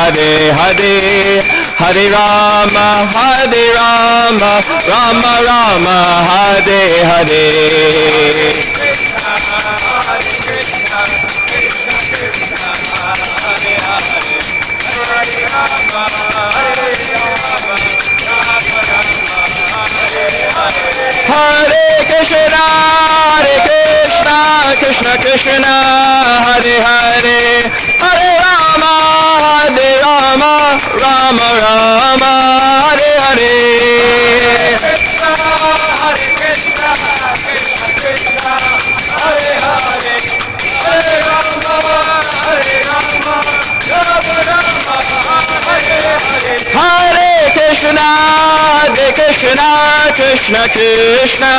Hare Hare, Hare Rama, Hare Rama, Rama Rama, Hare Hare. Hare Krishna, Krishna Krishna, Hare Hare, Hare Rama, Rama Rama, Hare Hare. Hare Krishna, Krishna Krishna, Hare Hare, Hare Rama, Rama Hare Hare. Hare Krishna, Krishna Krishna,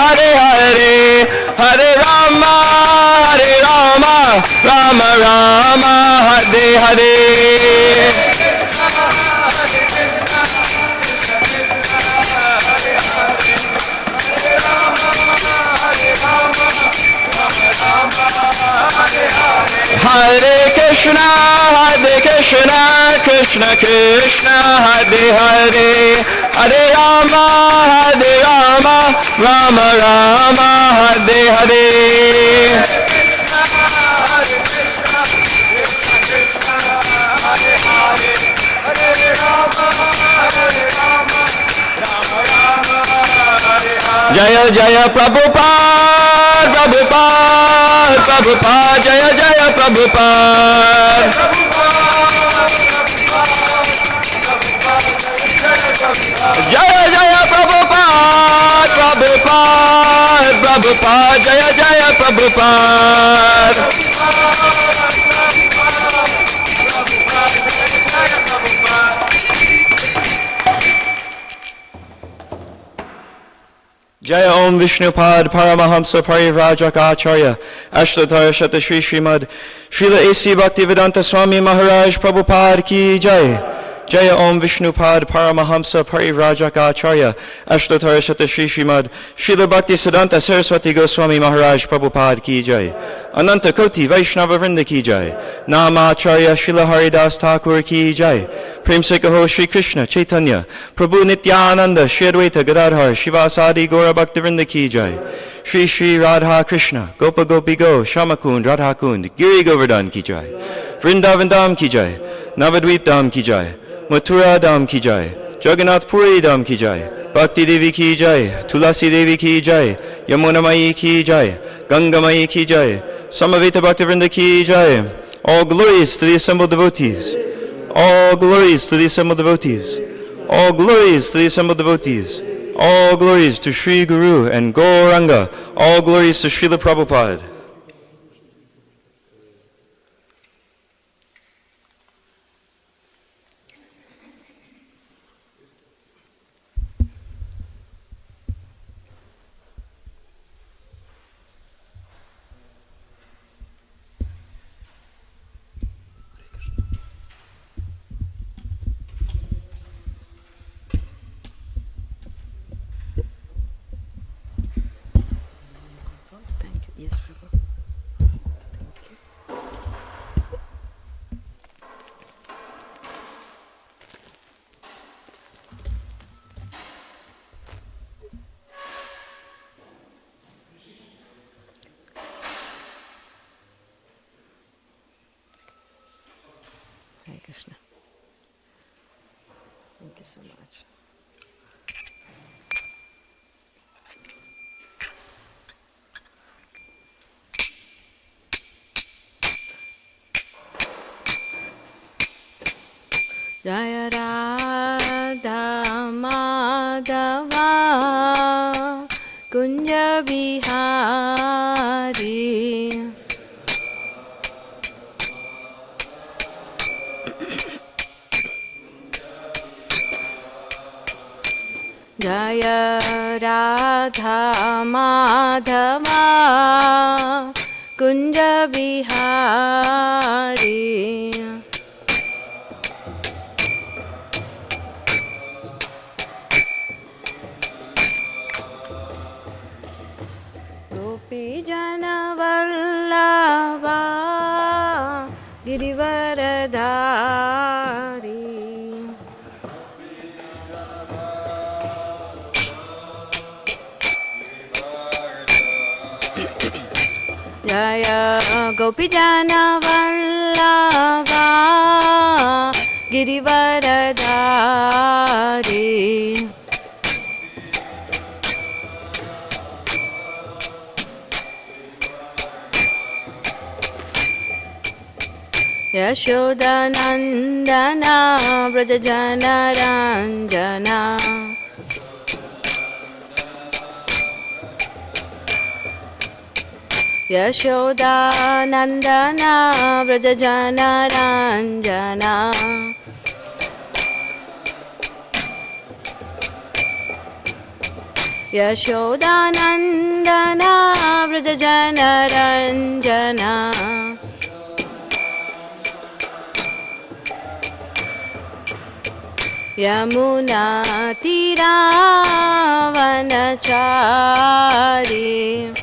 Hare Hare, Hare Rama, Rama Rama, Hare Hare. Hare Krishna, Krishna Krishna, Hare Hare, Hare Rama, Rama Rama, Hare Hare. Jaya Jaya Prabhupada, Prabhupada, Prabhupada, Jaya Jaya Prabhupada. Jaya Jaya Prabhupada, Prabhupada, Prabhupada, Jaya Jaya Prabhupada. Jaya Om Vishnupad Paramahamsa Parivrajaka Acharya Ashtatara Shata Shri Srimad Srila A.C. Bhaktivedanta Swami Maharaj Prabhupada Ki Jai. Jaya Om Vishnupad Paramahamsa Parivrajaka Acharya Ashtatara Shata Shri Srimad Srila Bhaktisiddhanta Saraswati Goswami Maharaj Prabhupada Ki Jai. Ananta Koti Vaishnava Vrinda Ki Jai. Nama Acharya Srila Haridas Thakur Ki Jai. Prem se kaho Shri Krishna Chaitanya Prabhu Nityananda Shri Advaita Gadadhar Shivasadi Gaura Bhaktivinoda Ki Jai. Shri Shri Radha Krishna Gopa Gopi Go Shamakund Radha Kund Giri Govardhan Ki Jai. Vrindavan Dham Ki Jai. Navadvip Dham Ki Jai. Mathura Dham Ki Jai. Jagannath Puri Dham Ki Jai. Bhakti Devi Ki Jai. Tulasi Devi Ki Jai. Yamuna Mai Ki Jai. Ganga Mai Ki Jai. Samaveta Bhaktivinoda Ki Jai. All glories to the assembled devotees. All glories to the assembled devotees. All glories to the assembled devotees. All glories to Sri Guru and Gauranga. All glories to Srila Prabhupada. Hare Krishna. Thank you so much. Jaya Radha Madhava Kunja Bihari Jaya Radha Madhava Kunja Bihari Gopi Jana Vallabha Girivaradha Gopijana Vallabha Girivaradari Yashodanandana Vrajajana Ranjana Yashodanandana Vrajajana Ranjana Yashodanandana Vrajajana Ranjana Yamuna Tiravanachari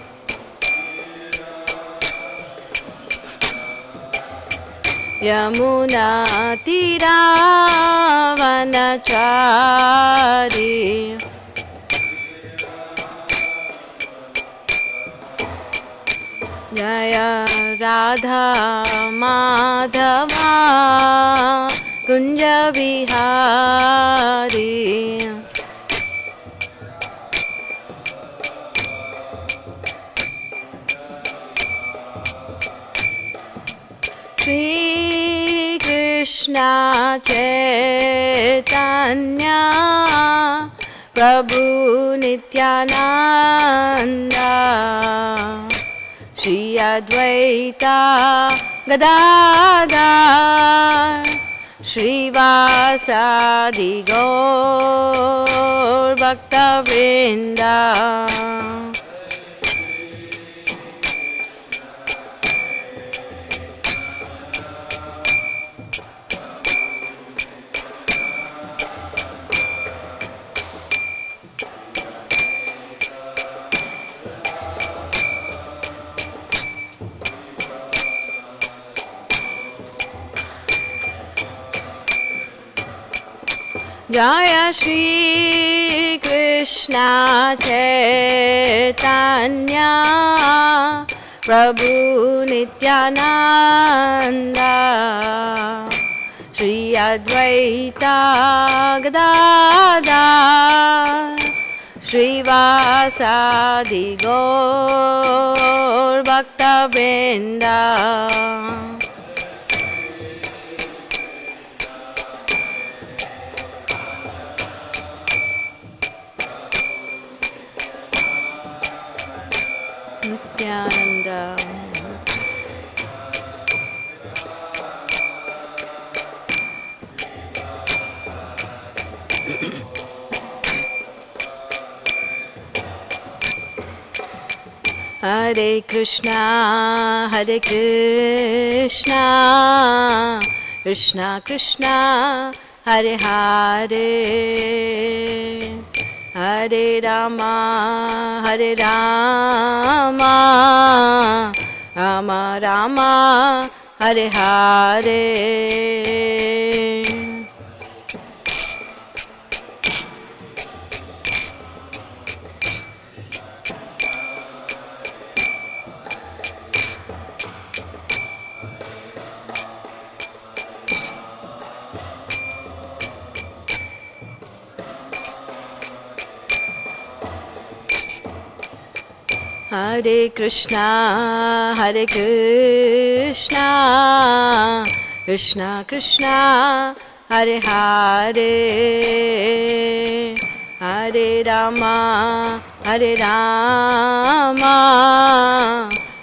Yamuna Tiravanachari Jaya Radha Madhava Kunja Vihari Shri Krishna Chaitanya Prabhu Nityananda Shri Advaita Gadadhar Shrivasadi Gaur Bhakta Vrinda Jaya Shri Krishna Chaitanya Prabhu Nityananda Shri Advaita Gadadhar Shrivasadi Gaur Bhakta Vrinda Nityananda Hare Krishna Krishna Krishna Hare Hare Hare Rama Rama Rama Hare Hare Hare Krishna Krishna Krishna Hare Hare Hare Rama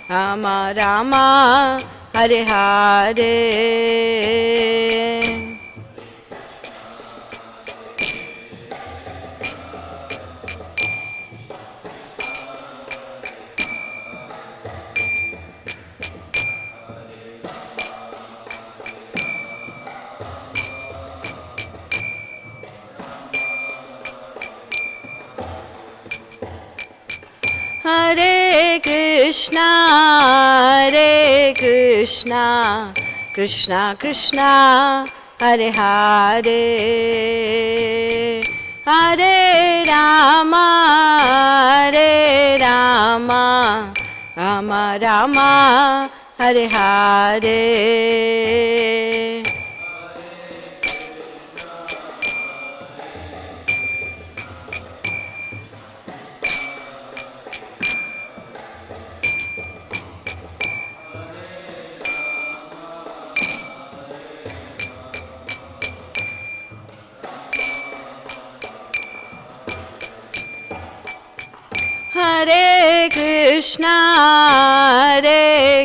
Rama Rama Hare Hare Hare Krishna Krishna Krishna Hare Hare Hare Rama Rama Rama Hare Hare. Hare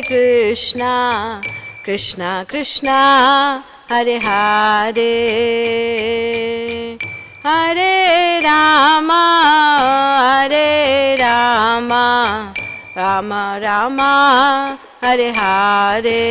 Krishna, Krishna Krishna, Hare Hare, Hare Rama, Rama Rama, Hare Hare.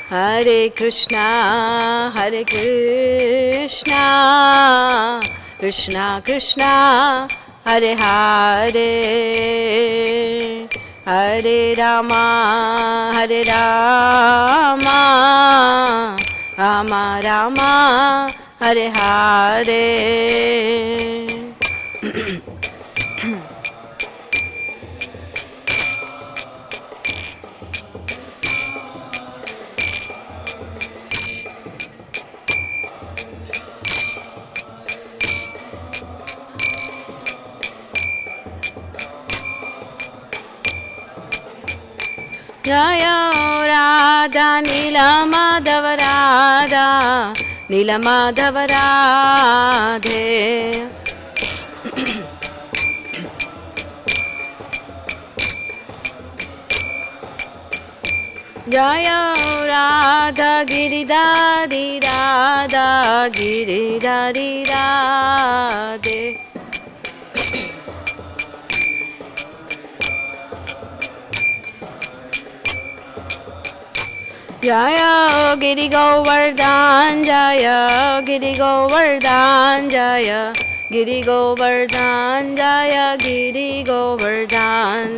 Hare Krishna, Krishna Krishna, Hare Hare, Hare Rama, Rama Rama, Hare Hare. Jaya Radha Nila Madhava Radha Nila Madhava Radhe. Jaya Radha Giridhari Radha Giridhari Radhe. Jaya Giri Govardhan, Jaya Giri Govardhan, Jaya Giri Govardhan, Jaya Giri Govardhan.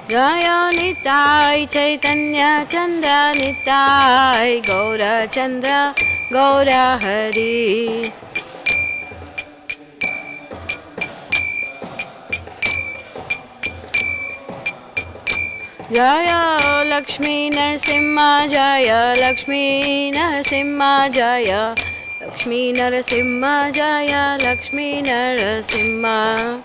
Jaya Nitai Chaitanya Chandra Nitai Gaura Chandra Gaura Hari. Jaya Lakshmi Narasimha, Jaya Lakshmi Narasimha, Jaya Lakshmi Narasimha, Jaya Lakshmi Narasimha.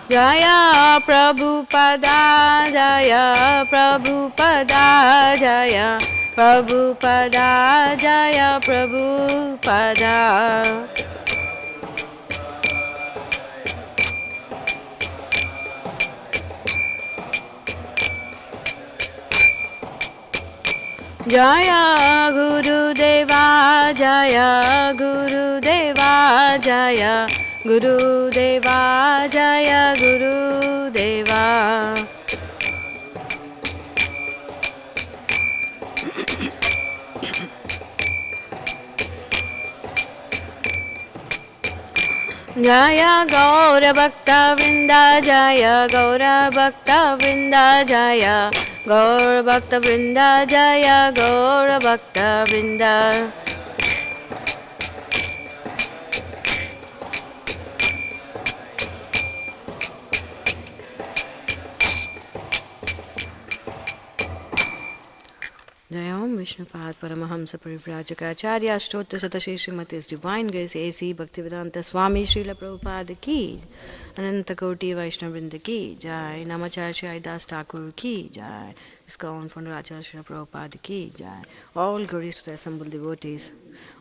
Jaya Prabhupada, Jaya Prabhupada, Jaya Prabhupada, Jaya Prabhupada. Jaya Guru Deva, Jaya Guru Deva, Jaya Guru Deva, Jaya Guru Deva. Jaya Gaura Bhakta Vrinda, Jaya Gaura Bhakta Vrinda, Jaya Gaura Bhakta Vrinda, Jaya Gaura Bhakta Vrinda. Jayam Vishnupad Paramahamsa Parivrajaka Acharya Ashtota Satashi Srimati His Divine Grace A.C. Bhaktivedanta Swami Srila Prabhupada Ki Ananta Koti Vaishnavrinda Ki Jai Namacharya Shri Das Thakur Ki Jai ISKCON Founder Acharya Srila Prabhupada Ki Jai. All glories to the assembled devotees.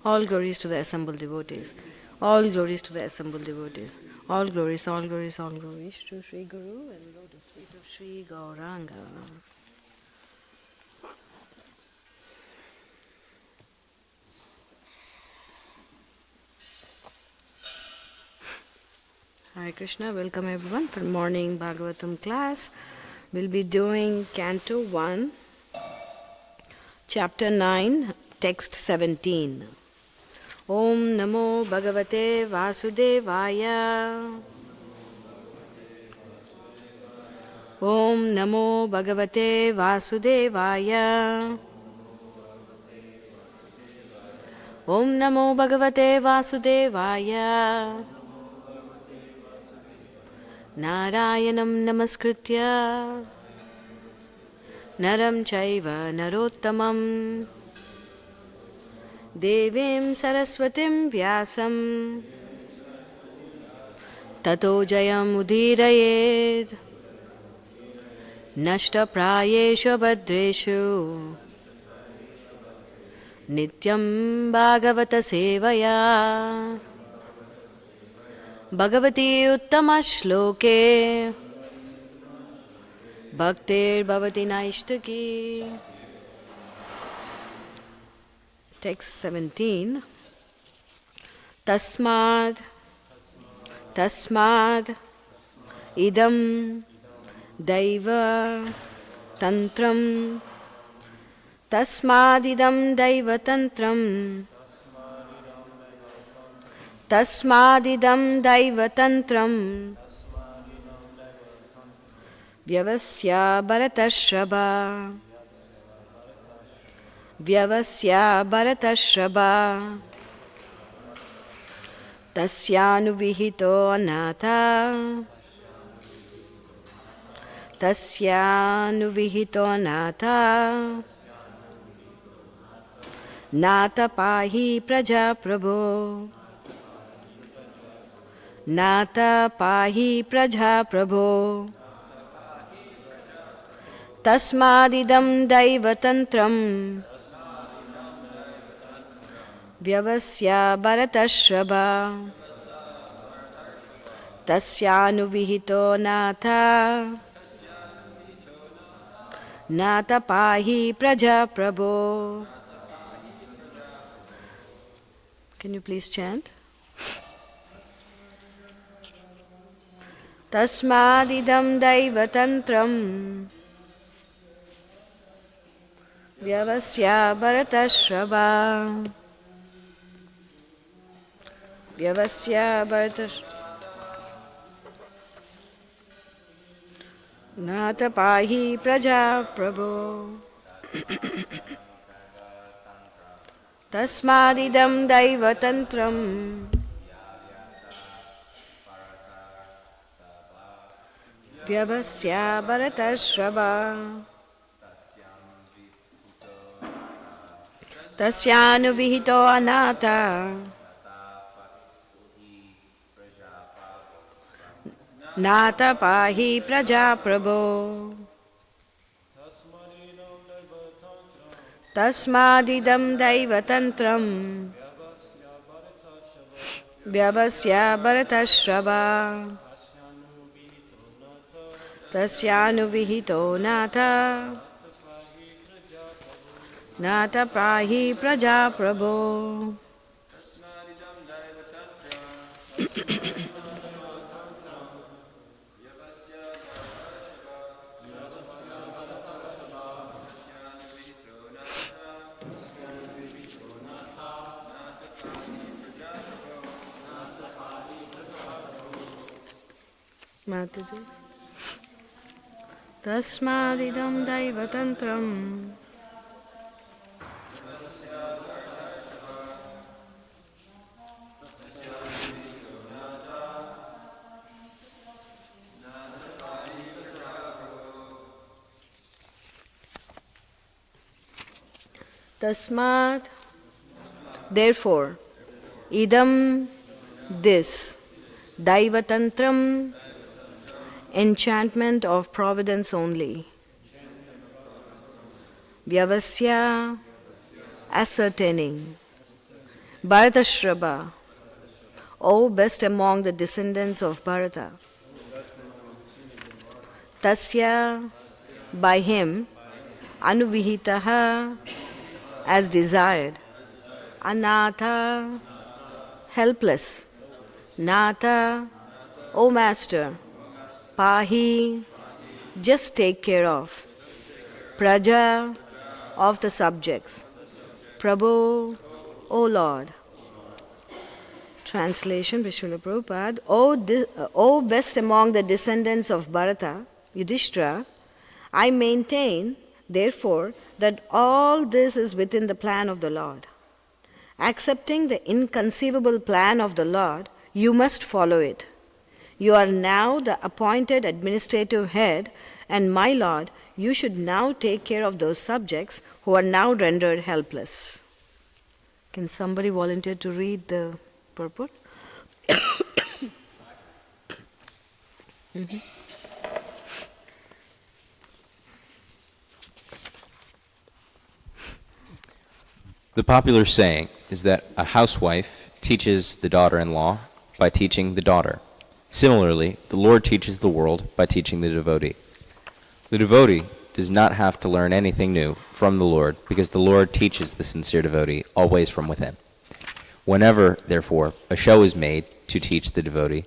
All glories to the assembled devotees. All glories to the assembled devotees. All glories to Sri Guru and lotus feet of Sri Gauranga. Hare Krishna, welcome everyone for morning Bhagavatam class. We'll be doing Canto 1, Chapter 9, Text 17. Om Namo Bhagavate Vasudevaya. Om Namo Bhagavate Vasudevaya. Om Namo Bhagavate Vasudevaya. Narayanam Namaskritya Naram Chaiva Narottamam Devim Saraswatim Vyasam Tato Jayam Udirayed Nashta Prayeshu Badreshu Nityam Bhagavata Sevaya Bhagavati Uttama Shloke Bhaktir Bhavati Naishtaki. Text 17. Tasmad Idam Daiva Tantram Tasmad Idam Daiva Tantram Tasmadidam Daivatantram Vyavasya Bharatashraba Tasyanu Vihito Anatha Nata Pahi Praja Prabho Nata Pahi Praja Prabho Tasmadidam Daivatantram Vyavasya Bharatashraba Tasyanu Vihito Natha Nata Pahi Praja Prabho. Can you please chant? Tasmadidam Daivatantram Vyavasya Bharatashraba Nata Pahi Praja Prabho Tasmadidam Daivatantram Vyavasya Bharatashraba Tasyanu Vihito Anatha Nata Pahi Praja Prabho Tasmadidam Daivatantram Vyavasya Bharatashraba Tasyanu Vihito Natha Nata Pahi Praja Prabho. Mataji. Tasmadidam Daivatantram Tasmad, therefore, idam, this, Daivatantram, enchantment of providence only, Vyavasya, ascertaining, Bharatashraba, O best among the descendants of Bharata, Tasya, by him, Anuvihitaha, as desired, Anatha, helpless, Nata, O Master, Pahi, just take care of. Praja, of the subjects. Prabhu, O Lord. Translation, Srila Prabhupada. O best among the descendants of Bharata, Yudhishthira, I maintain, therefore, that all this is within the plan of the Lord. Accepting the inconceivable plan of the Lord, you must follow it. You are now the appointed administrative head, and my Lord, you should now take care of those subjects who are now rendered helpless. Can somebody volunteer to read the purport? Mm-hmm. The popular saying is that a housewife teaches the daughter-in-law by teaching the daughter. Similarly, the Lord teaches the world by teaching the devotee. The devotee does not have to learn anything new from the Lord, because the Lord teaches the sincere devotee always from within. Whenever, therefore, a show is made to teach the devotee,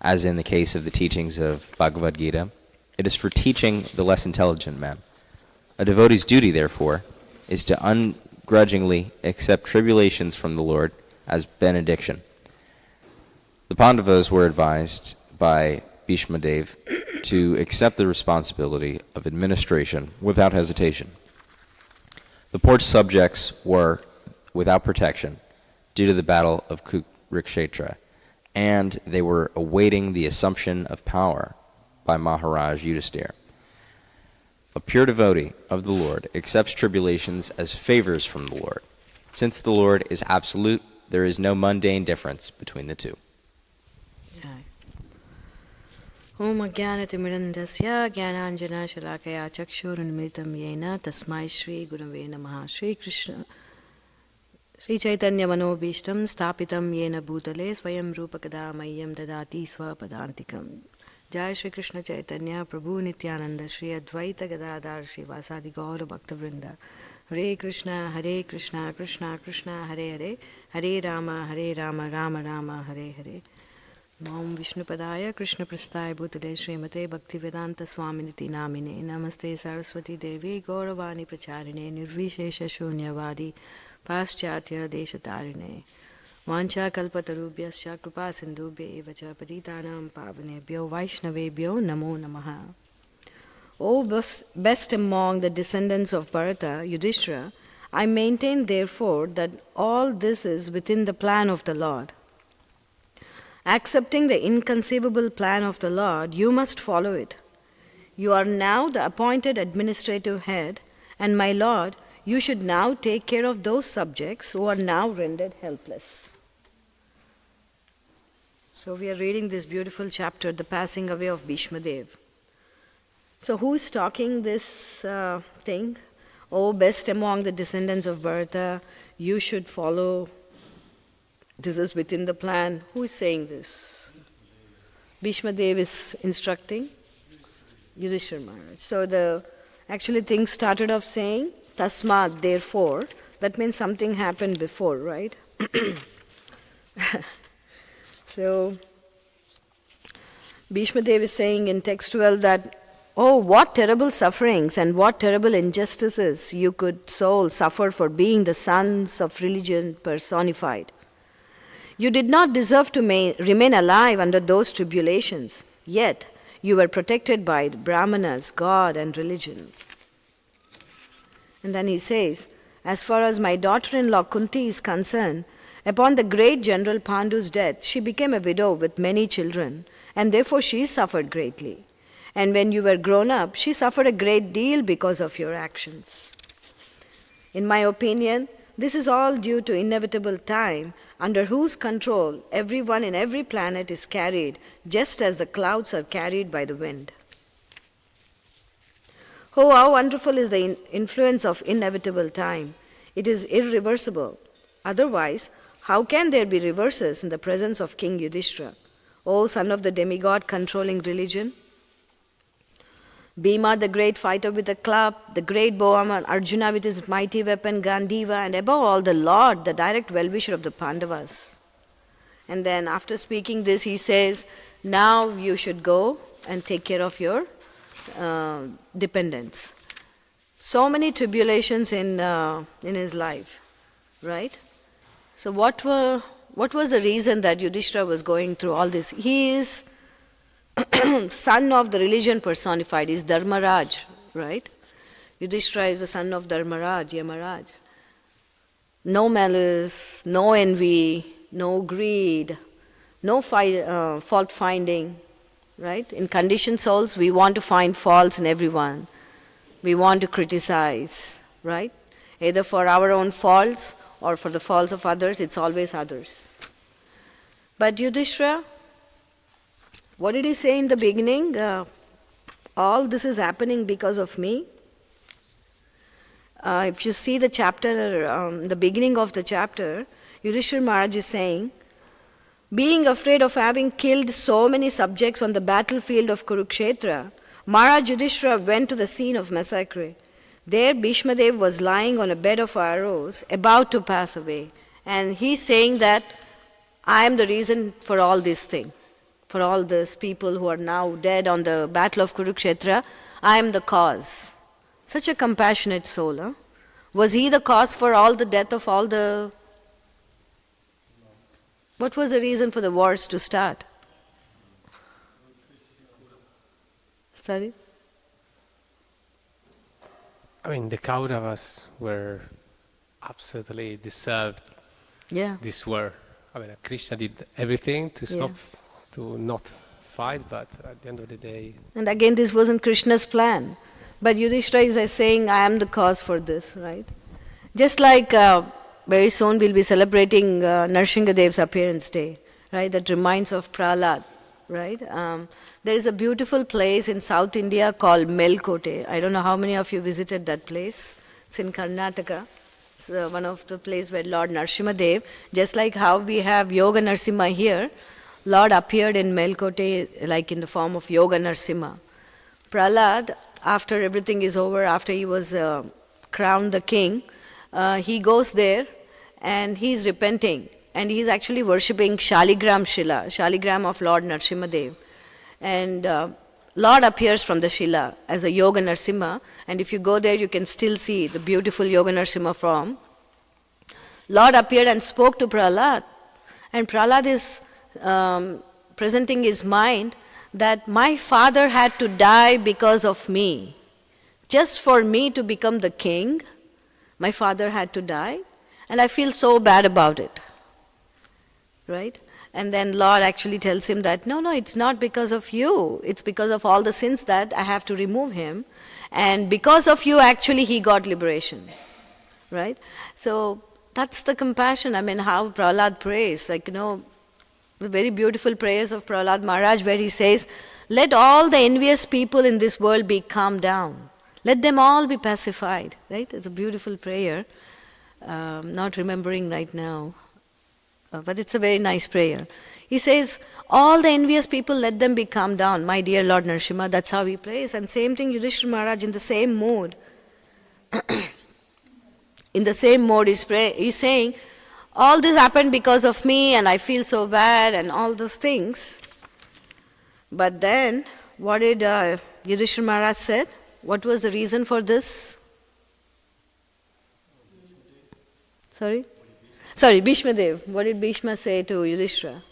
as in the case of the teachings of Bhagavad Gita, it is for teaching the less intelligent man. A devotee's duty, therefore, is to ungrudgingly accept tribulations from the Lord as benediction. The Pandavas were advised by Bhishma Dev to accept the responsibility of administration without hesitation. The poor subjects were without protection due to the battle of Kurukshetra, and they were awaiting the assumption of power by Maharaj Yudhisthira. A pure devotee of the Lord accepts tribulations as favors from the Lord. Since the Lord is absolute, there is no mundane difference between the two. Om Ajnanatimirandasya Jnananjana Shalakaya Chakshurunmritam Yena Tasmai Shri Gurave Namaha. Shri Krishna Shri Chaitanya Manobhishtam Stapitam Yena Bhutale Swayam Rupakada Mayam Dadati Swapadantikam. Jai Shri Krishna Chaitanya Prabhu Nityananda Shri Advaita Gadadhar Shri Vasadi Gaura Bhakta Vrinda. Hare Krishna Krishna Krishna Hare Hare Hare Rama Rama Rama Hare Hare. Om Vishnupadaya Krishna Prasthaya Bhutale Srimate Bhaktivedanta Swaminiti Namine Namaste Saraswati Devi Gauravani Pracharine Nirvishesha Shunyavadi Paschatya Deshatarine Vancha Kalpatarubhyascha Kripa Sindhubhya Evacha Patitanam Pavanebhyo Vaishnavebhyo Namo Namaha. O best among the descendants of Bharata, Yudhishthira, I maintain therefore that all this is within the plan of the Lord. Accepting the inconceivable plan of the Lord, you must follow it. You are now the appointed administrative head, and my Lord, you should now take care of those subjects who are now rendered helpless. So we are reading this beautiful chapter, the passing away of Bhishma Dev. So who is talking this thing? Oh, best among the descendants of Bharata, you should follow. This is within the plan. Who is saying this? Bhishma Dev is instructing Yudhishthira Maharaj. So the actually things started off saying Tasmat, therefore. That means something happened before, right? So Bhishma Dev is saying in text 12 that, oh, what terrible sufferings and what terrible injustices you could soul suffer for being the sons of religion personified. You did not deserve to remain alive under those tribulations, yet you were protected by the Brahmanas, God and religion. And then he says, as far as my daughter-in-law Kunti is concerned, upon the great General Pandu's death, she became a widow with many children, and therefore she suffered greatly. And when you were grown up, she suffered a great deal because of your actions. In my opinion, this is all due to inevitable time, under whose control everyone in every planet is carried, just as the clouds are carried by the wind. Oh, how wonderful is the influence of inevitable time. It is irreversible. Otherwise, how can there be reverses in the presence of King Yudhishthira? O son of the demigod controlling religion, Bhima, the great fighter with a club, the great bowman Arjuna with his mighty weapon Gandiva, and above all the Lord, the direct well-wisher of the Pandavas. And then after speaking this, he says, now you should go and take care of your dependents. So many tribulations in his life, right? So what was the reason that Yudhishthira was going through all this? He is son of the religion personified. He's Dharmaraj, right? Yudhishthira is the son of Dharmaraj, Yamaraj. No malice, no envy, no greed, no fault finding, right? In conditioned souls, we want to find faults in everyone. We want to criticize, right? Either for our own faults or for the faults of others, it's always others. But Yudhishthira, what did he say in the beginning? All this is happening because of me. If you see the chapter, the beginning of the chapter, Yudhishthira Maharaj is saying, being afraid of having killed so many subjects on the battlefield of Kurukshetra, Maharaj Yudhishthira went to the scene of massacre. There Bhishma Dev was lying on a bed of arrows, about to pass away. And he's saying that I am the reason for all this thing. For all these people who are now dead on the battle of Kurukshetra, I am the cause. Such a compassionate soul. Huh? Was he the cause for all the death of all the... What was the reason for the wars to start? Sorry? I mean, the Kauravas were absolutely deserved this war. I mean, Krishna did everything to stop, to not fight, but at the end of the day... And again, this wasn't Krishna's plan. But Yudhishthira is saying, I am the cause for this, right? Just like very soon we'll be celebrating Narsinghdev's appearance day, right? That reminds of Prahlad, right? There is a beautiful place in South India called Melkote. I don't know how many of you visited that place. It's in Karnataka. It's one of the places where Lord Narasimhadev, just like how we have Yoga Narasimha here, Lord appeared in Melkote like in the form of Yoga Narasimha. Prahlad, after everything is over, after he was crowned the king, he goes there and he's repenting. And he's actually worshipping Shaligram Shila, Shaligram of Lord Narasimhadev. And Lord appears from the Shila as a Yoga Narasimha. And if you go there, you can still see the beautiful Yoga Narasimha form. Lord appeared and spoke to Prahlad. And Prahlad is presenting his mind that my father had to die because of me. Just for me to become the king, my father had to die. And I feel so bad about it. Right? And then Lord actually tells him that, no, it's not because of you. It's because of all the sins that I have to remove him. And because of you, actually, he got liberation. Right? So that's the compassion. I mean, how Prahlad prays. Like, the very beautiful prayers of Prahlad Maharaj where he says, let all the envious people in this world be calmed down. Let them all be pacified. Right? It's a beautiful prayer. Not remembering right now. But it's a very nice prayer. He says, all the envious people, let them be calmed down. My dear Lord Narasimha, that's how he prays. And same thing, Yudhishthira Maharaj in the same mood. In the same mode, he's saying, all this happened because of me and I feel so bad and all those things. But then, what did Yudhishthira Maharaj said? What was the reason for this? Sorry, Bhishma Dev. What did Bhishma say to Yudhishthira?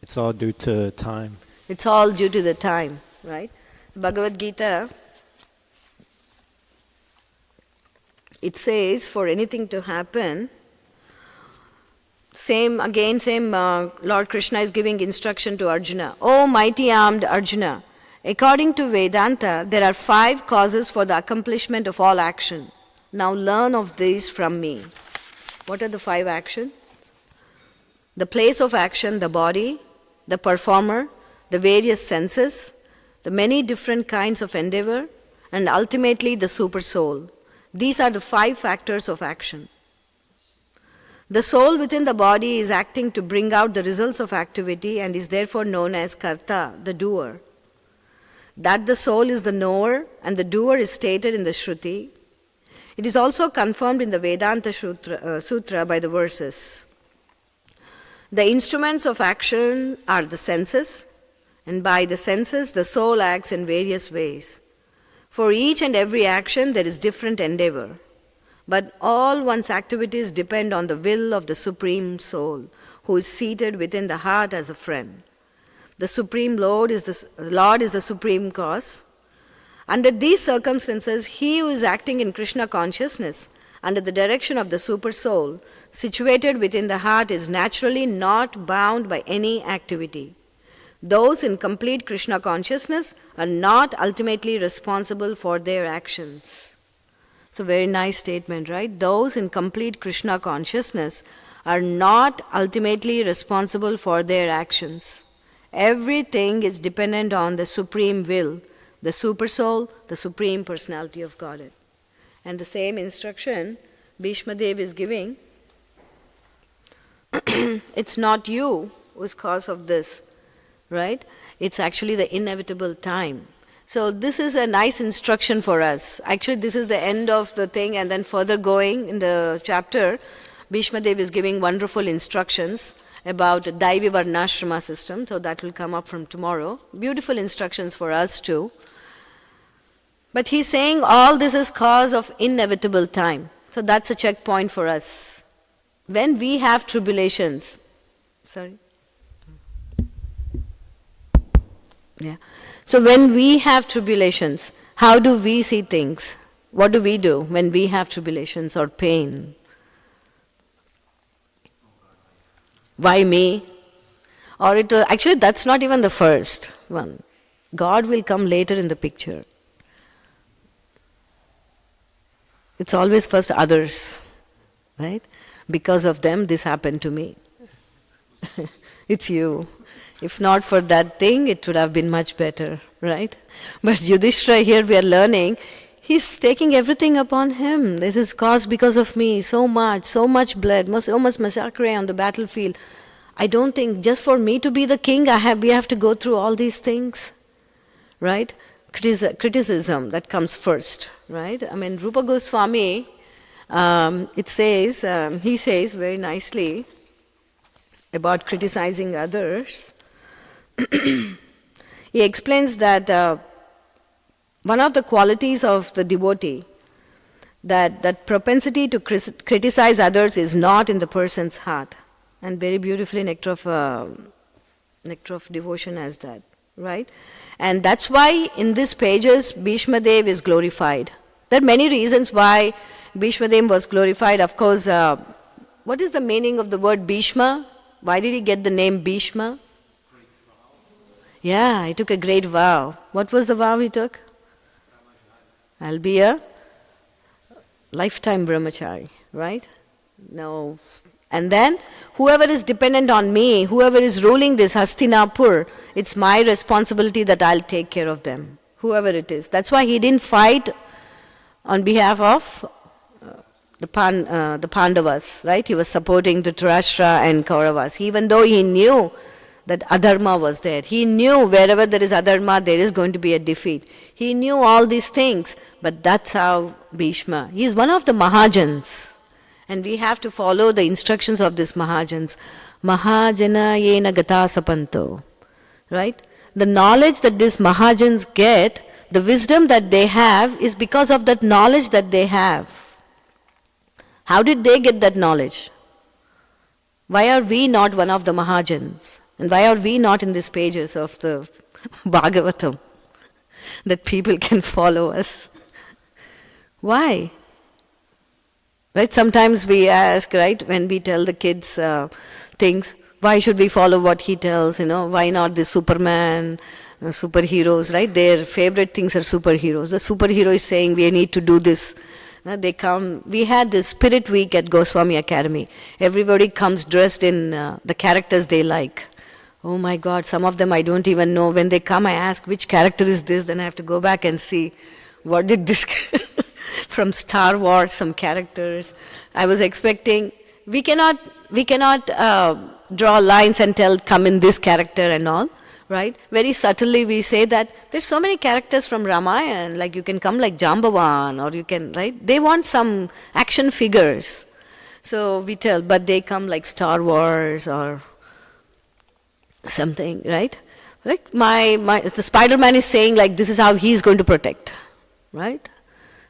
It's all due to time. It's all due to the time, right? Bhagavad Gita, it says for anything to happen, Lord Krishna is giving instruction to Arjuna. O mighty armed Arjuna, according to Vedanta, there are 5 causes for the accomplishment of all action. Now learn of these from me. What are the 5 actions? The place of action, the body, the performer, the various senses, the many different kinds of endeavor, and ultimately the super soul. These are the 5 factors of action. The soul within the body is acting to bring out the results of activity and is therefore known as karta, the doer. That the soul is the knower and the doer is stated in the Shruti. It is also confirmed in the Vedanta Sutra by the verses. The instruments of action are the senses, and by the senses the soul acts in various ways. For each and every action there is different endeavor, but all one's activities depend on the will of the Supreme Soul, who is seated within the heart as a friend. The Supreme Lord is the supreme cause. Under these circumstances, he who is acting in Krishna consciousness under the direction of the Super Soul, situated within the heart, is naturally not bound by any activity. Those in complete Krishna consciousness are not ultimately responsible for their actions. It's a very nice statement, right? Those in complete Krishna consciousness are not ultimately responsible for their actions. Everything is dependent on the supreme will, the super soul, the supreme personality of Godhead. And the same instruction Bhishma Dev is giving. It's not you who's cause of this, right? It's actually the inevitable time. So this is a nice instruction for us. Actually, this is the end of the thing, and then further going in the chapter, Bhishma Dev is giving wonderful instructions about Daivi Varnashrama system, so that will come up from tomorrow. Beautiful instructions for us too. But he's saying all this is cause of inevitable time. So that's a checkpoint for us. When we have tribulations, So when we have tribulations, how do we see things? What do we do when we have tribulations or pain? Why me? Or actually that's not even the first one. God will come later in the picture. It's always first others, right? Because of them this happened to me. It's you. If not for that thing, it would have been much better, right? But Yudhishthira here we are learning, he's taking everything upon him. This is caused because of me, so much blood, so much massacre on the battlefield. I don't think just for me to be the king, we have to go through all these things, right? Criticism that comes first, right? I mean, Rupa Goswami, he says very nicely about criticizing others. He explains that one of the qualities of the devotee, that propensity to criticize others is not in the person's heart. And very beautifully Nectar of Devotion has that, right? And that's why in these pages Bhishma Dev is glorified. There are many reasons why Bhishma Dev was glorified. Of course, what is the meaning of the word Bhishma? Why did he get the name Bhishma? Yeah, he took a great vow. What was the vow he took? I'll be a lifetime brahmachari, right? No. And then, whoever is dependent on me, whoever is ruling this Hastinapur, it's my responsibility that I'll take care of them, whoever it is. That's why he didn't fight on behalf of the Pandavas, right? He was supporting Dhritarashtra and Kauravas, even though he knew that adharma was there. He knew wherever there is adharma, there is going to be a defeat. He knew all these things, but that's how Bhishma. He is one of the Mahajans. And we have to follow the instructions of these Mahajans. Mahajana yena gata sapanto. Right? The knowledge that these Mahajans get, the wisdom that they have, is because of that knowledge that they have. How did they get that knowledge? Why are we not one of the Mahajans? And why are we not in these pages of the Bhagavatam? That people can follow us. Why? Right? Sometimes we ask, right, when we tell the kids things, why should we follow what he tells, why not the Superman, superheroes, right? Their favorite things are superheroes. The superhero is saying we need to do this. They come, we had this Spirit Week at Goswami Academy. Everybody comes dressed in the characters they like. Oh my God, some of them I don't even know. When they come, I ask, which character is this? Then I have to go back and see, what did this... From Star Wars, some characters. I was expecting, we cannot draw lines and tell, come in this character and all, right? Very subtly we say that there's so many characters from Ramayana, like you can come like Jambavan, or you can, right? They want some action figures. So we tell, but they come like Star Wars or something, right? Like the Spider-Man is saying like this is how he's going to protect, right?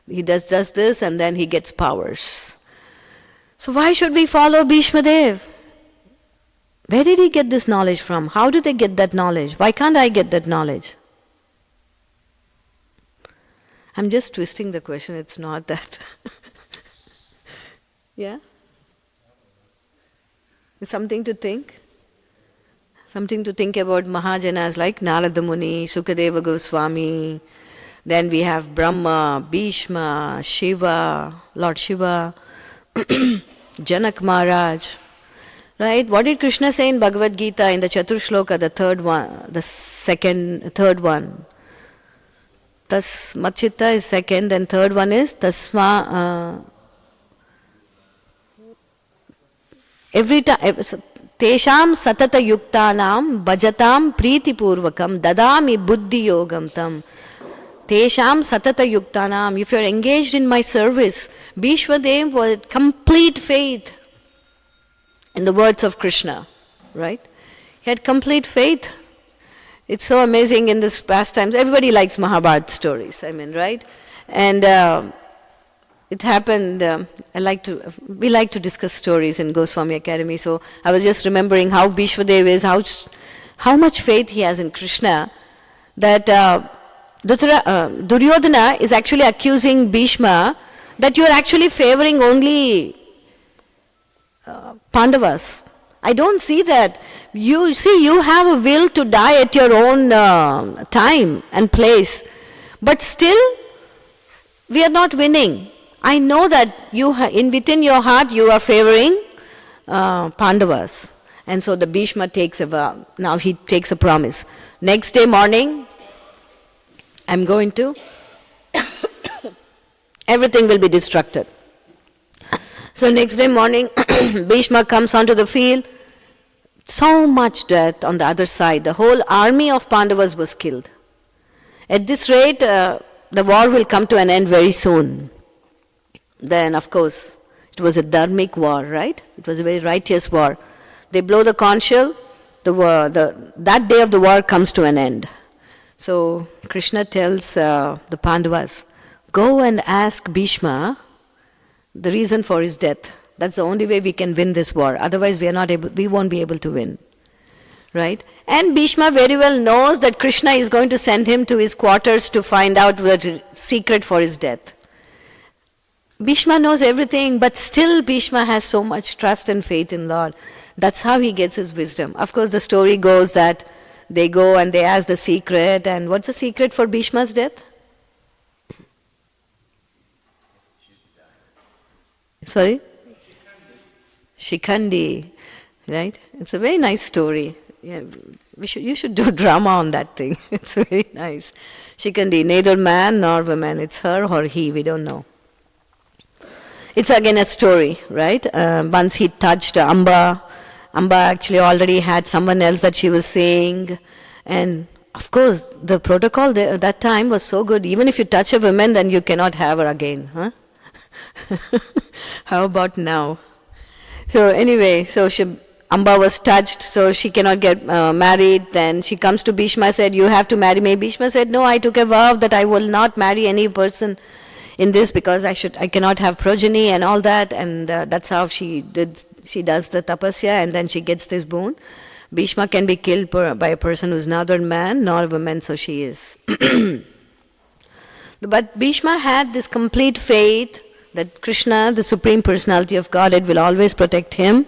He does this and then he gets powers. So why should we follow Bhishma Dev? Where did he get this knowledge from? How did they get that knowledge? Why can't I get that knowledge? I'm just twisting the question, it's not that. Yeah? It's something to think. Something to think about Mahajanas like Narada Muni, Sukadeva Goswami. Then we have Brahma, Bhishma, Shiva, Lord Shiva, Janak Maharaj. Right? What did Krishna say in Bhagavad Gita in the Chaturshloka, the third one? Tas Machitta is second, then third one is Tasma. Every time, Tesham Satata Yuktanam Bhajatam Priti Purvakam Dadami Buddhi Yogam Tam. Tesham Satata Yuktanam. If you are engaged in my service, Bhishmadev was complete faith in the words of Krishna, right? He had complete faith. It's so amazing in this pastimes. Everybody likes Mahabharata stories, right? And it happened, we like to discuss stories in Goswami Academy, so I was just remembering how Bhishmadev is, how much faith he has in Krishna, that Duryodhana is actually accusing Bhishma that you are actually favoring only Pandavas. I don't see that. You have a will to die at your own time and place, but still we are not winning. I know that within your heart you are favoring Pandavas. And so the Bhishma takes a vow. Now he takes a promise. Next day morning, I'm going to, everything will be destructed. So next day morning, Bhishma comes onto the field. So much death on the other side. The whole army of Pandavas was killed. At this rate, the war will come to an end very soon. Then, of course, it was a dharmic war, right? It was a very righteous war. They blow the conch shell, that day of the war comes to an end. So Krishna tells the Pandavas, go and ask Bhishma the reason for his death. That's the only way we can win this war. Otherwise, we won't be able to win. Right? And Bhishma very well knows that Krishna is going to send him to his quarters to find out the secret for his death. Bhishma knows everything, but still Bhishma has so much trust and faith in Lord. That's how he gets his wisdom. Of course, the story goes that they go and they ask the secret. And what's the secret for Bhishma's death? Sorry? Shikhandi, right? It's a very nice story. Yeah, you should do drama on that thing. It's very nice. Shikhandi, neither man nor woman. It's her or he, we don't know. It's again a story, right? Once he touched Amba. Amba actually already had someone else that she was seeing. And of course, the protocol there at that time was so good. Even if you touch a woman, then you cannot have her again. Huh? How about now? So anyway, Amba was touched, so she cannot get married. Then she comes to Bhishma, said, you have to marry me. Bhishma said, no, I took a vow that I will not marry any person in this because I cannot have progeny and all that. And that's how she does the tapasya, and then she gets this boon. Bhishma can be killed by a person who's neither man nor woman, so she is. But Bhishma had this complete faith that Krishna, the Supreme Personality of Godhead, will always protect him.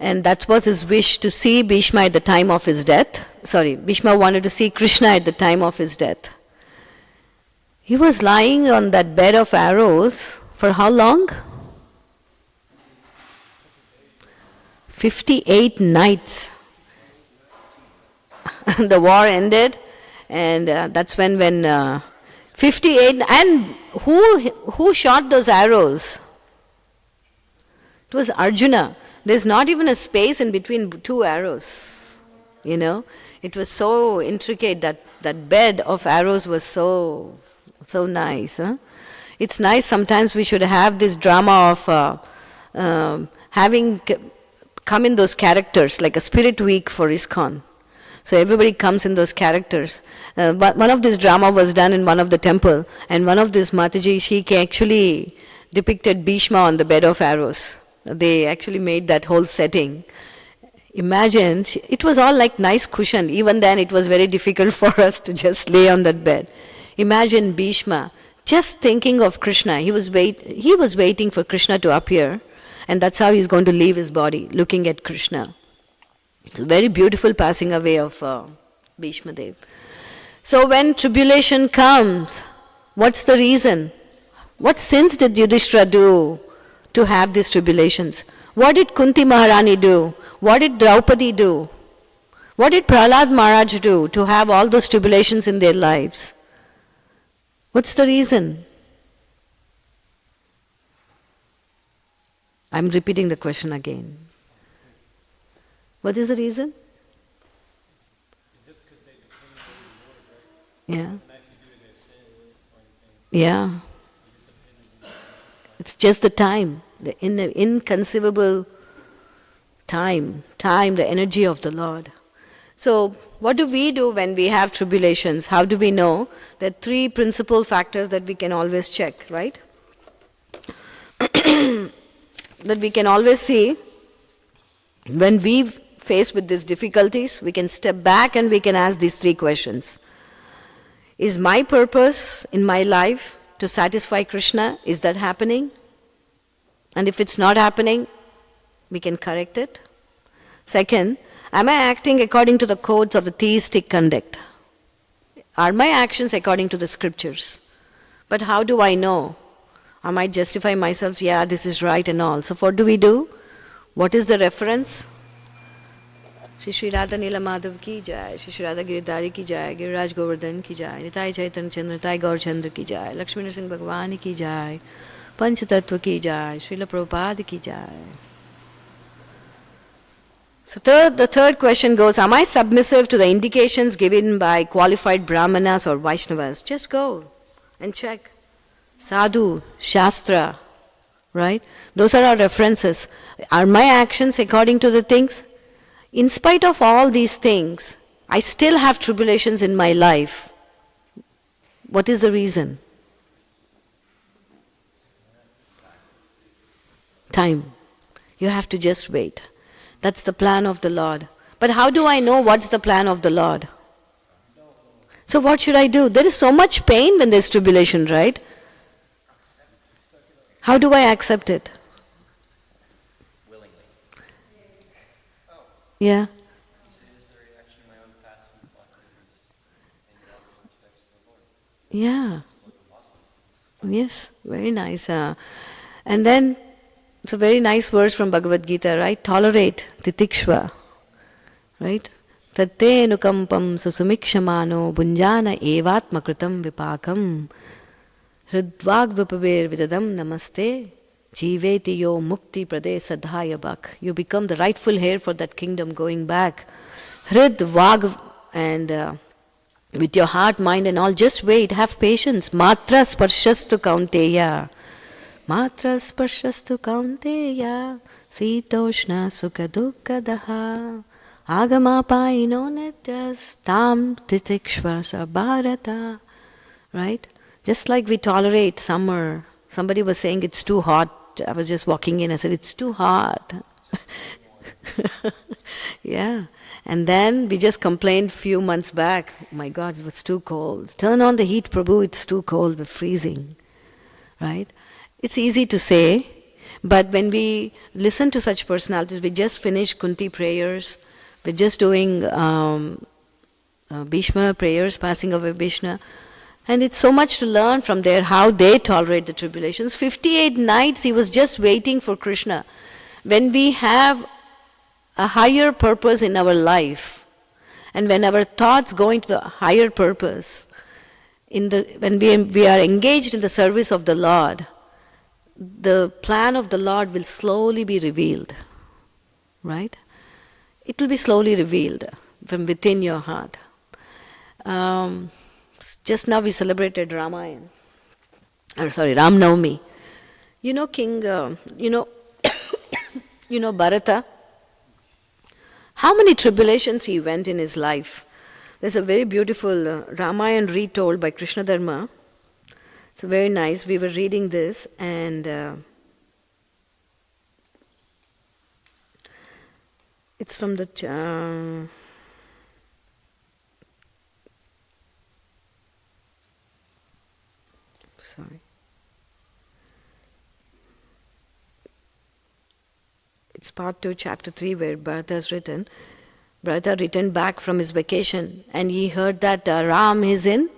And that was his wish, to see Bhishma at the time of his death. Bhishma wanted to see Krishna at the time of his death. He was lying on that bed of arrows for how long? 58 nights. The war ended, and that's when 58, and who shot those arrows? It was Arjuna. There's not even a space in between two arrows. It was so intricate, that bed of arrows was so nice. Huh? It's nice sometimes we should have this drama of having come in those characters, like a spirit week for ISKCON. So everybody comes in those characters. But one of this drama was done in one of the temple, and one of this Mataji, she actually depicted Bhishma on the bed of arrows. They actually made that whole setting. Imagine, it was all like nice cushion. Even then it was very difficult for us to just lay on that bed. Imagine Bhishma just thinking of Krishna. He was waiting for Krishna to appear, and that's how he's going to leave his body, looking at Krishna. It's a very beautiful passing away of Bhishma Dev. So when tribulation comes, what's the reason? What sins did Yudhishthira do to have these tribulations? What did Kunti Maharani do? What did Draupadi do? What did Prahlad Maharaj do to have all those tribulations in their lives? What's the reason? I'm repeating the question again. What is the reason? Just because they depend on the Lord, right? Yeah. It's nice to do their sins or anything. Yeah. It's just the time, the inconceivable time, the energy of the Lord. So, what do we do when we have tribulations? How do we know? There are three principal factors that we can always check, right? That we can always see. When we face with these difficulties, we can step back and we can ask these three questions. Is my purpose in my life to satisfy Krishna? Is that happening? And if it's not happening, we can correct it. Second, am I acting according to the codes of the theistic conduct? Are my actions according to the scriptures? But how do I know? I might justify myself, yeah, this is right and all. So what do we do? What is the reference? Shri Radha Nila Madhav ki jai, Shri Radha Giridhari ki jai, Giriraj Govardhan ki jai, Nitai Chaitanya Chandra, Nitai Gaur Chandra ki jai, Lakshmi Narasimha Bhagwan ki jai, Panch Tattva ki jai, Srila Prabhupada ki jai. So the third question goes, am I submissive to the indications given by qualified Brahmanas or Vaishnavas? Just go and check. Sadhu, Shastra, right? Those are our references. Are my actions according to the things? In spite of all these things, I still have tribulations in my life. What is the reason? Time. You have to just wait. That's the plan of the Lord. But how do I know what's the plan of the Lord? So what should I do? There is so much pain when there's tribulation, right? How do I accept it? Willingly. Yeah. You say, is there a reaction to my own past and activities and your other respects to the Lord? Yeah. Yes, very nice. And then, it's a very nice verse from Bhagavad Gita, right? Tolerate titikshva, right? Tatte nukampam susumikshamano bunjana evatma kritam vipakam hridvag vipaver vidadam namaste jiveti yo mukti prade sadhaya bak. You become the rightful heir for that kingdom going back. Hridvag and with your heart, mind and all, just wait, have patience. Matra sparshastu kaunteya. Matra sparshastu kaunteya. Sitoshna sukha dukkha daha. Agama paino nityas tam titikshva sabharata. Right? Just like we tolerate summer. Somebody was saying it's too hot. I was just walking in, I said, it's too hot. Yeah. And then we just complained few months back, oh my God, it was too cold. Turn on the heat, Prabhu, it's too cold, we're freezing. Right? It's easy to say, but when we listen to such personalities, we just finished Kunti prayers, we're just doing Bhishma prayers, passing away Bhishma, and it's so much to learn from there, how they tolerate the tribulations. 58 nights he was just waiting for Krishna. When we have a higher purpose in our life, and when our thoughts go into the higher purpose, when we are engaged in the service of the Lord, the plan of the Lord will slowly be revealed, right? It will be slowly revealed from within your heart. Just now we celebrated Ram Navami. You know King, you know Bharata, How many tribulations he went in his life. There's a very beautiful Ramayana retold by Krishna Dharma. It's very nice. We were reading this and it's from the... sorry. It's part 2, chapter 3, where Bharata has written. Bharata returned back from his vacation and he heard that Ram is in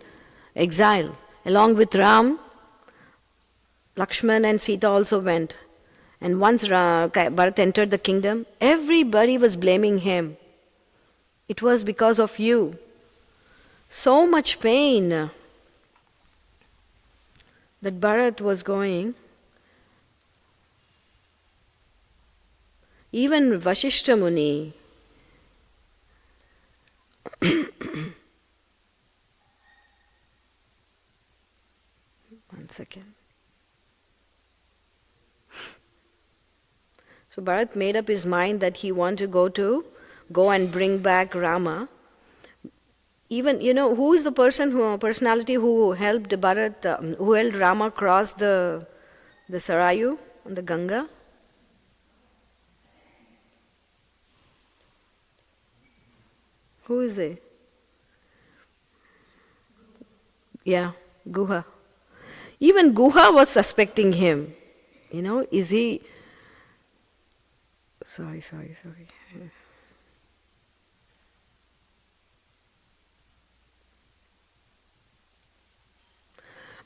exile. Along with Ram, Lakshman and Sita also went. And once Bharata entered the kingdom, everybody was blaming him. It was because of you. So much pain that Bharat was going. Even Vashishta Muni, one second. So Bharat made up his mind that he wanted to go and bring back Rama. Even, who is the personality who helped Bharat, who helped Rama cross the Sarayu on the Ganga? Who is it? Yeah, Guha. Even Guha was suspecting him. Is he... Sorry.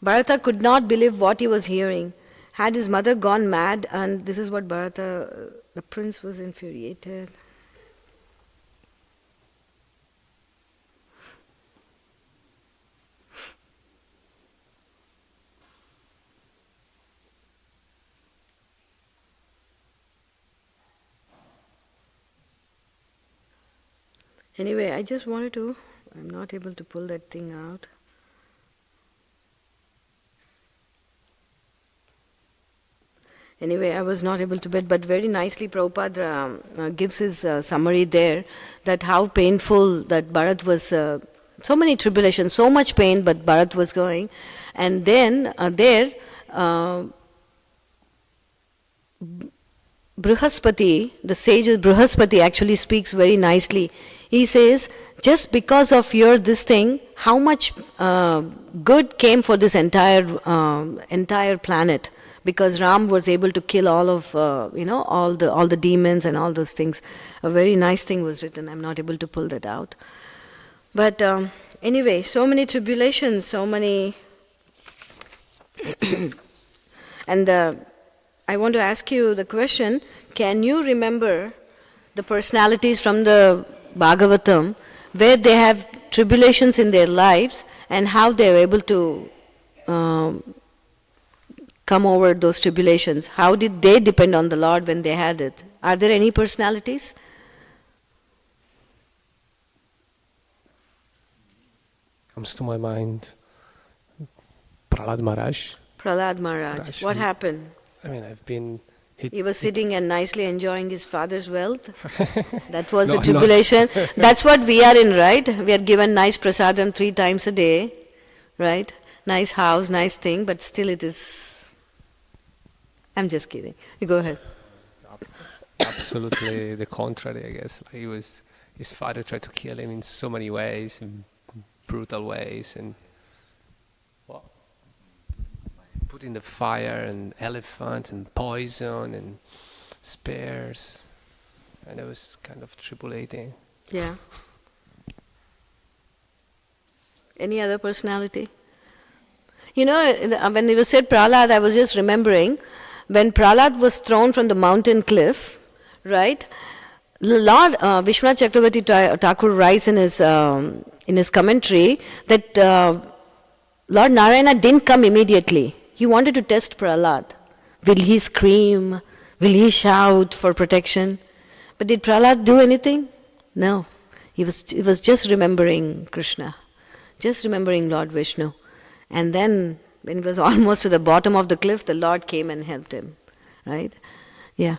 Bharata could not believe what he was hearing. Had his mother gone mad? And this is what Bharata, the prince was infuriated. Anyway, I just wanted to, I'm not able to pull that thing out. Anyway, I was not able to but very nicely Prabhupada gives his summary there, that how painful that Bharat was, so many tribulations, so much pain, but Bharat was going. And then Brihaspati, the sage Brihaspati actually speaks very nicely. He says, just because of your this thing, how much good came for this entire planet, because Ram was able to kill all of all the demons and all those things. A very nice thing was written. I'm not able to pull that out. But anyway, so many tribulations, so many, and I want to ask you the question: can you remember the personalities from the Bhagavatam where they have tribulations in their lives and how they were able to come over those tribulations? How did they depend on the Lord when they had it? Are there any personalities? Comes to my mind Prahlad Maharaj. Prahlad Maharaj. What happened? I mean, I've been... He was sitting and nicely enjoying his father's wealth. That was the tribulation. That's what we are in, right? We are given nice prasadam 3 times a day, right? Nice house, nice thing, but still it is... I'm just kidding. You go ahead. Absolutely the contrary, I guess. Like his father tried to kill him in so many ways, in brutal ways, and put in the fire and elephant and poison and spears, and it was kind of tribulating. Yeah. Any other personality? When you said Prahlad, I was just remembering when Prahlad was thrown from the mountain cliff, right? Lord Vishwanath Chakravarti Thakur writes in his commentary that Lord Narayana didn't come immediately. He wanted to test Prahlad. Will he scream? Will he shout for protection? But did Prahlad do anything? No. He was just remembering Krishna, just remembering Lord Vishnu. And then, when he was almost to the bottom of the cliff, the Lord came and helped him. Right? Yeah.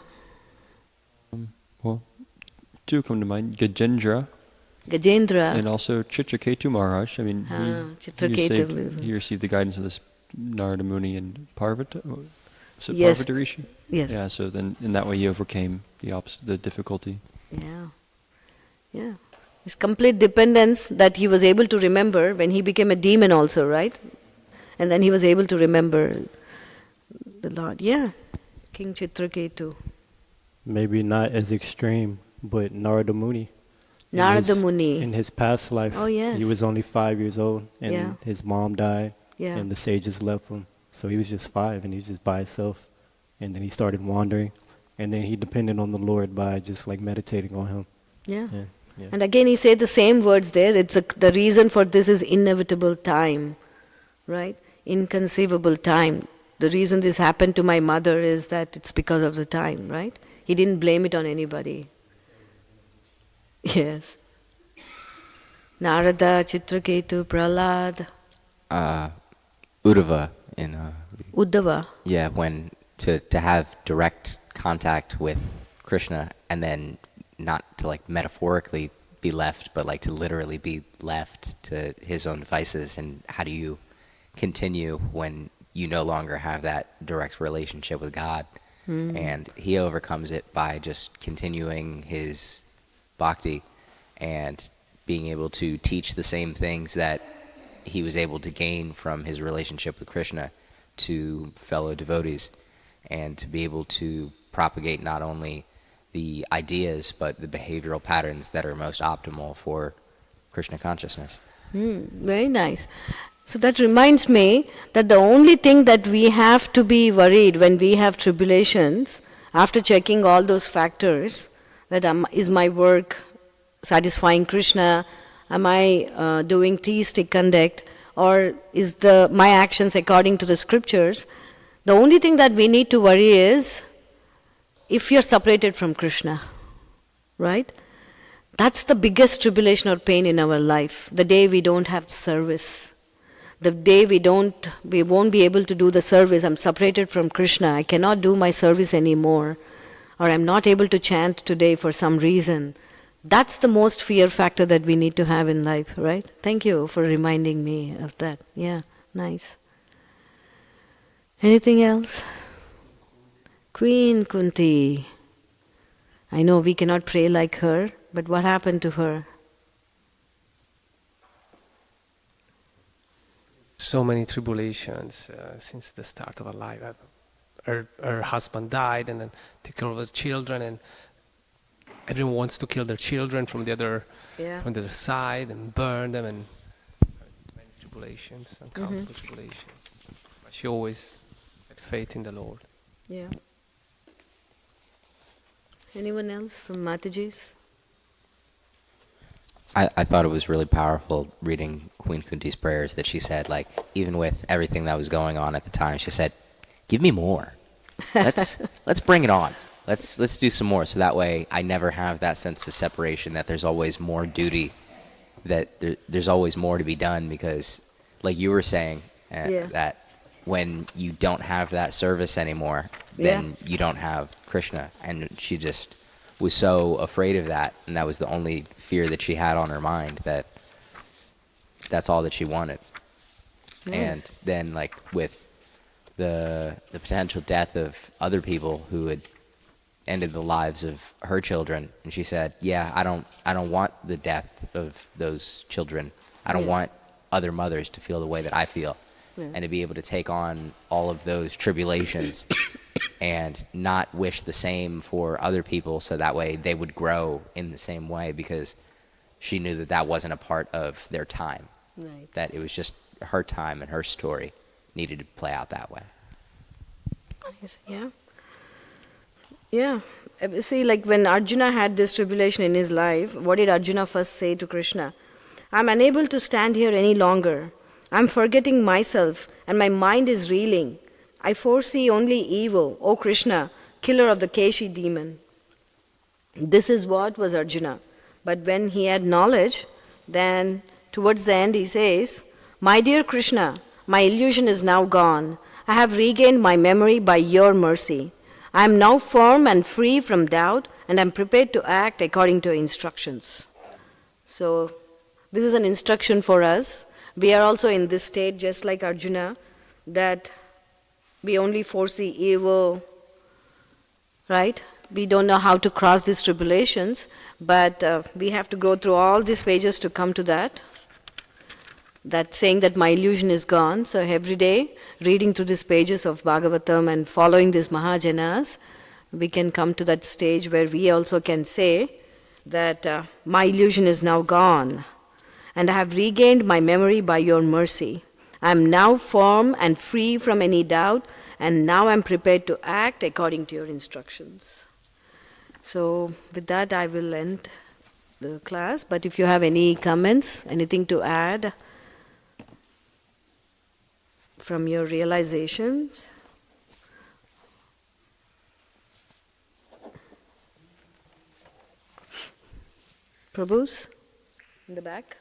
Well, two come to mind. Gajendra. Gajendra. And also Chitraketu Maharaj. I mean, he received the guidance of this Narada Muni and Parvata. Was it Yes. Parvata Rishi? Yes. Yeah, so then in that way he overcame the difficulty. Yeah. Yeah. His complete dependence that he was able to remember when he became a demon also, right? And then he was able to remember the Lord. Yeah. King Chitraketu. Maybe not as extreme, but Narada Muni. Narada Muni. In his past life, Oh, yes. he was only 5 years old, and Yeah. his mom died, Yeah. and the sages left him. So he was just 5, and he was just by himself. And then he started wandering, and then he depended on the Lord by just like meditating on him. Yeah. Yeah. And again he said the same words there. The reason for this is inevitable time, right? Inconceivable time. The reason this happened to my mother is that it's because of the time, right? He didn't blame it on anybody. Yes. Narada, Chitraketu, Prahlad. Uddhava in Uddhava. yeah, when to have direct contact with Krishna and then not to like metaphorically be left, but like to literally be left to his own devices. And how do you continue when you no longer have that direct relationship with God? And he overcomes it by just continuing his bhakti and being able to teach the same things that he was able to gain from his relationship with Krishna to fellow devotees, and to be able to propagate not only the ideas but the behavioral patterns that are most optimal for Krishna consciousness. Very nice. So that reminds me that the only thing that we have to be worried when we have tribulations, after checking all those factors, that is my work satisfying Krishna, am I doing theistic conduct, or is my actions according to the scriptures? The only thing that we need to worry is if you're separated from Krishna, right? That's the biggest tribulation or pain in our life, the day we don't have service. The day we won't be able to do the service. I'm separated from Krishna, I cannot do my service anymore, or I'm not able to chant today for some reason. That's the most fear factor that we need to have in life, right? Thank you for reminding me of that. Yeah, nice. Anything else? Queen Kunti. I know we cannot pray like her, but what happened to her? So many tribulations since the start of her life. Her husband died, and then take care of the children, and everyone wants to kill their children from the other side and burn them, and many tribulations, uncountable tribulations. But she always had faith in the Lord. Yeah. Anyone else from Mataji's? I thought it was really powerful reading Queen Kunti's prayers, that she said, like, even with everything that was going on at the time, she said, give me more. Let's bring it on. Let's do some more, so that way I never have that sense of separation, that there's always more duty, that there's always more to be done, because like you were saying, that when you don't have that service anymore, then you don't have Krishna. And she just was so afraid of that, and that was the only fear that she had on her mind, that's all that she wanted. Nice. And then like with the potential death of other people who had ended the lives of her children, and she said, I don't want the death of those children. I don't want other mothers to feel the way that I feel. And to be able to take on all of those tribulations and not wish the same for other people, so that way they would grow in the same way, because she knew that wasn't a part of their time. Right. That it was just her time and her story needed to play out that way. Yeah. Yeah. See, like when Arjuna had this tribulation in his life, what did Arjuna first say to Krishna? I'm unable to stand here any longer. I'm forgetting myself, and my mind is reeling. I foresee only evil, O Krishna, killer of the Keshi demon. This is what was Arjuna. But when he had knowledge, then towards the end he says, my dear Krishna, my illusion is now gone. I have regained my memory by your mercy. I am now firm and free from doubt, and I am prepared to act according to instructions. So, this is an instruction for us. We are also in this state, just like Arjuna, that we only foresee evil, right? We don't know how to cross these tribulations, but we have to go through all these pages to come to that. That saying that my illusion is gone. So every day, reading through these pages of Bhagavatam and following these Mahajanas, we can come to that stage where we also can say that my illusion is now gone, and I have regained my memory by your mercy. I am now firm and free from any doubt, and now I am prepared to act according to your instructions. So with that, I will end the class. But if you have any comments, anything to add from your realizations. Prabhus, in the back.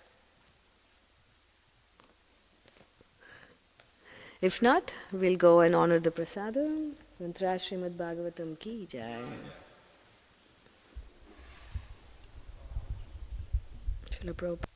If not, we'll go and honor the prasadam. Mantra Srimad Bhagavatam ki jai. Srila Prabhupada.